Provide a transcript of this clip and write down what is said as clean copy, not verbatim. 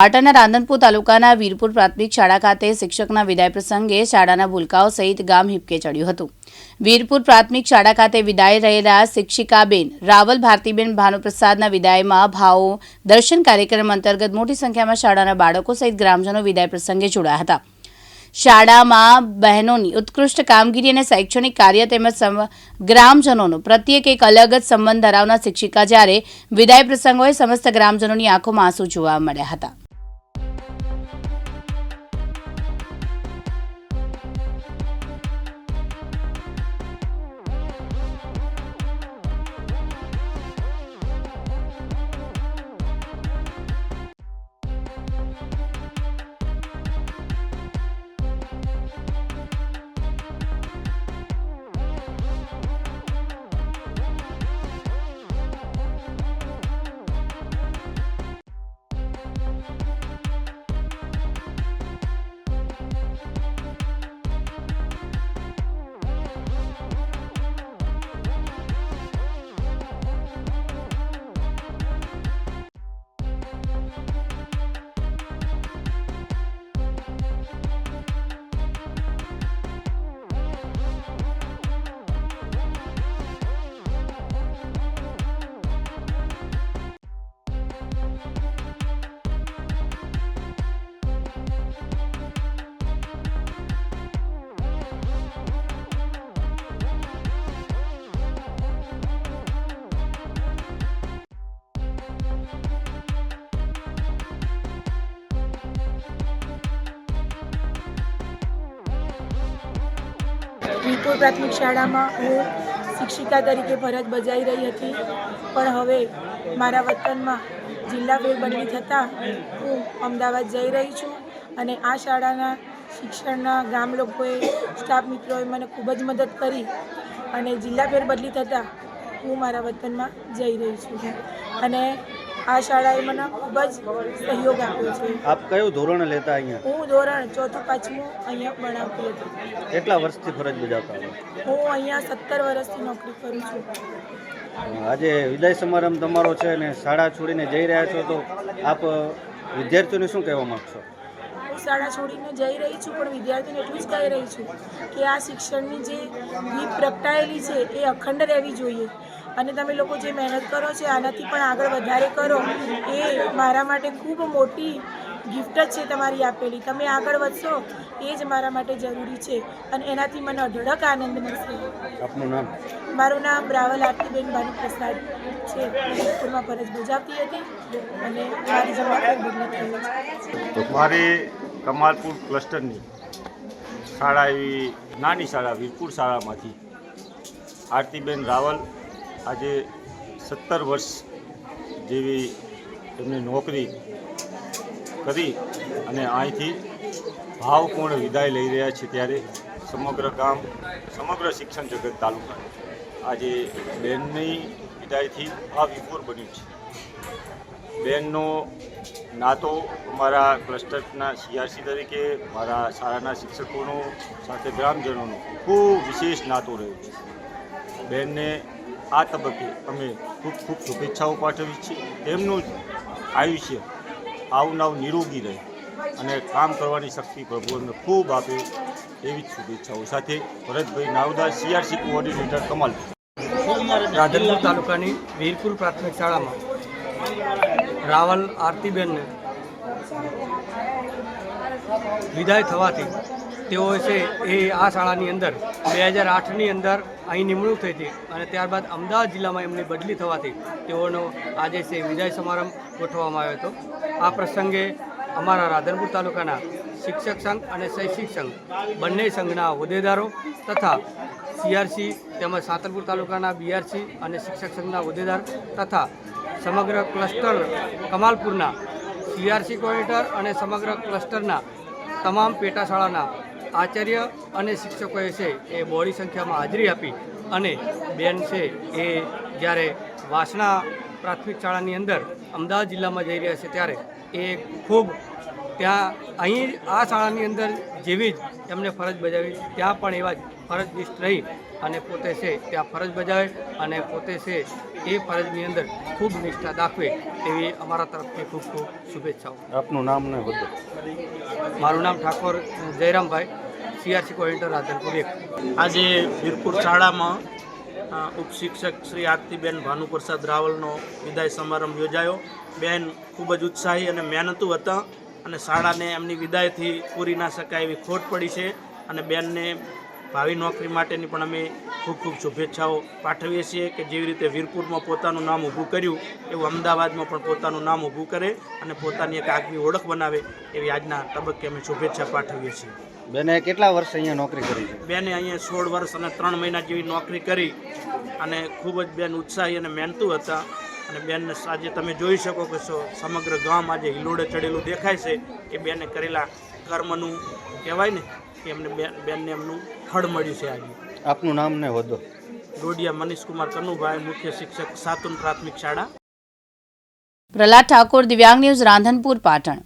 પાટણના રાધનપુર તાલુકાના વીરપુર પ્રાથમિક શાળા ખાતે શિક્ષકના વિદાય પ્રસંગે શાળાના ભૂલકાઓ સહિત ગામ હિબકે ચડ્યું હતું। વીરપુર પ્રાથમિક શાળા ખાતે વિદાય રહેલા શિક્ષિકાબેન રાવલ ભારતીબેન ભાનુપ્રસાદના વિદાયમાં ભાવો દર્શન કાર્યક્રમ અંતર્ગત મોટી સંખ્યામાં શાળાના બાળકો સહિત ગ્રામજનો વિદાય પ્રસંગે જોડાયા હતા। શાળામાં બહેનોની ઉત્કૃષ્ટ કામગીરી અને શૈક્ષણિક કાર્ય તેમજ ગ્રામજનોનો પ્રત્યેક એક અલગ જ સંબંધ ધરાવનાર શિક્ષિકા જ્યારે વિદાય પ્રસંગોએ સમસ્ત ગ્રામજનોની આંખોમાં આંસુ જોવા મળ્યા હતા। વીરપુર પ્રાથમિક શાળામાં હું શિક્ષિકા તરીકે ફરજ બજાવી રહી હતી, પણ હવે મારા વતનમાં જિલ્લા ફેરબદલી થતાં હું અમદાવાદ જઈ રહી છું અને આ શાળાના શિક્ષણના ગામ લોકોએ સ્ટાફ મિત્રોએ મને ખૂબ જ મદદ કરી અને જિલ્લા ફેરબદલી થતાં હું મારા વતનમાં જઈ રહી છું અને આ શાળાએ મને ખૂબ જ સહયોગ આપ્યો છે। આપ કયું ધોરણ લેતા અહીંયા? હું ધોરણ 4થું 5મું અહીંયા ભણાવતી હતી। કેટલા વર્ષથી ફરજ બજાવતા હતા? હું અહીંયા 17 વર્ષથી નોકરી કરું છું। આજે વિદાય સમારંભ તમારો છે અને શાળા છોડીને જઈ રહ્યા છો, તો આપ વિદ્યાર્થીઓને શું કહેવા માગશો? હું શાળા છોડીને જઈ રહી છું, પણ વિદ્યાર્થીઓને એટલું જ કહી રહી છું કે આ શિક્ષણની જે દીપ પ્રગટાયેલી છે એ અખંડ રહેવી જોઈએ અને તમે લોકો જે મહેનત કરો છો આનાથી પણ આગળ વધારે કરો, એ મારા માટે ખૂબ મોટી ગિફ્ટ જ છે તમારી આપેલી। તમે આગળ વધશો એ જ મારા માટે જરૂરી છે અને એનાથી મને અઢળક આનંદ મળશે। આપનું નામ? મારું નામ રાવલ ભારતીબેન ભાનુપ્રસાદ છે। વીરપુરમાં ફરજ બજાવતી હતી અને મારી જગ્યા પર બદલી થઈ છે। મારી કમાલપુર ક્લસ્ટરની શાળા, એવી નાની શાળા વીરપુર શાળામાંથી આરતીબેન રાવલ આજે 17 વર્ષ જેવી એમની નોકરી કરી અને અહીંથી ભાવપૂર્ણ વિદાય લઈ રહ્યા છે, ત્યારે સમગ્ર ગામ, સમગ્ર શિક્ષણ જગત તાલુકા આજે બેનની વિદાયથી ભાવવિભોર બન્યું છે। બેનનો નાતો મારા ક્લસ્ટરના સીઆરસી તરીકે મારા શાળાના શિક્ષકોનો સાથે ગ્રામજનોનો ખૂબ વિશેષ નાતો રહ્યો છે। બેનને આ તબક્કે અમે ખૂબ ખૂબ શુભેચ્છાઓ પાઠવી છીએ। તેમનું આયુષ્ય આવનાવ નિરોગી રહે અને કામ કરવાની શક્તિ પ્રભુ અમને ખૂબ આપે, એવી જ શુભેચ્છાઓ સાથે ભરતભાઈ નાવદાર, સીઆરસી કોઓર્ડિનેટર, કમાલપુર। રાધનપુર તાલુકાની વીરપુર પ્રાથમિક શાળામાં રાવલ આરતીબેનને વિદાય થવાથી તેઓ છે એ આ શાળાની અંદર 2008ની અંદર અહીં નિમણૂક થઈ હતી અને ત્યારબાદ અમદાવાદ જિલ્લામાં એમની બદલી થવાથી તેઓનો આજે છે વિદાય સમારંભ ગોઠવવામાં આવ્યો હતો। આ પ્રસંગે અમારા રાધનપુર તાલુકાના શિક્ષક સંઘ અને શૈક્ષિક સંઘ બંને સંઘના હોદ્દેદારો તથા સીઆરસી તેમજ સાંતલપુર તાલુકાના બીઆરસી અને શિક્ષક સંઘના હોદ્દેદાર તથા સમગ્ર ક્લસ્ટર કમાલપુરના સીઆરસી કોઓર્ડિનેટર અને સમગ્ર ક્લસ્ટરના તમામ પેટા શાળાના આચાર્ય અને શિક્ષકોએ છે એ બહોળી સંખ્યામાં હાજરી આપી અને બેન છે એ જ્યારે વાસણા પ્રાથમિક શાળાની અંદર અમદાવાદ જિલ્લામાં જઈ રહ્યા છે ત્યારે એ ખૂબ ત્યાં અહીં આ શાળાની અંદર જેવી જ એમને ફરજ બજાવી ત્યાં પણ એવા જ ફરજનિષ્ઠ રહી અને પોતે છે ત્યાં ફરજ બજાવે અને પોતે છે એ ફરજની અંદર ખૂબ નિષ્ઠા દાખવે તેવી અમારા તરફથી ખૂબ ખૂબ શુભેચ્છાઓ. આપનું નામ ને હોદ્દો. મારું નામ ઠાકોર જયરામભાઈ, CRC કોઓર્ડિનેટર રાધનપુર 1. આજે વીરપુર શાળામાં ઉપશિક્ષક શ્રી આરતીબેન ભાનુપ્રસાદ રાવલનો વિદાય સમારંભ યોજાયો. બેન ખૂબ જ ઉત્સાહી અને મહેનતુ હતા અને શાળાને એમની વિદાયથી પૂરી ના શકાય એવી ખોટ પડી છે અને બેનને ભાવિ નોકરી માટેની પણ અમે ખૂબ ખૂબ શુભેચ્છાઓ પાઠવીએ છીએ કે જેવી રીતે વીરપુરમાં પોતાનું નામ ઊભું કર્યું એવું અમદાવાદમાં પણ પોતાનું નામ ઊભું કરે અને પોતાની એક આગવી ઓળખ બનાવે એવી આજના તબક્કે અમે શુભેચ્છા પાઠવીએ છીએ. બેને કેટલા વર્ષ અહીંયા નોકરી કરી છે? બેને અહીંયા 16 વર્ષ અને 3 મહિના જેવી નોકરી કરી અને ખૂબ જ બેન ઉત્સાહી અને મહેનતુ હતા અને બેનને આજે તમે જોઈ શકો કે સમગ્ર ગામ આજે હિલોડે ચડેલું દેખાય છે એ બેને કરેલા કર્મનું કહેવાય ને કે એમને બેનને એમનું ફળ મળ્યું છે. આજે આપનું નામ ને હોદ્દો. ડોડિયા મનીષકુમાર કનુભાઈ, મુખ્ય શિક્ષક સાતુન પ્રાથમિક શાળા. પ્રહલાદ ઠાકોર, દિવ્યાંગ ન્યૂઝ, રાધનપુર, પાટણ.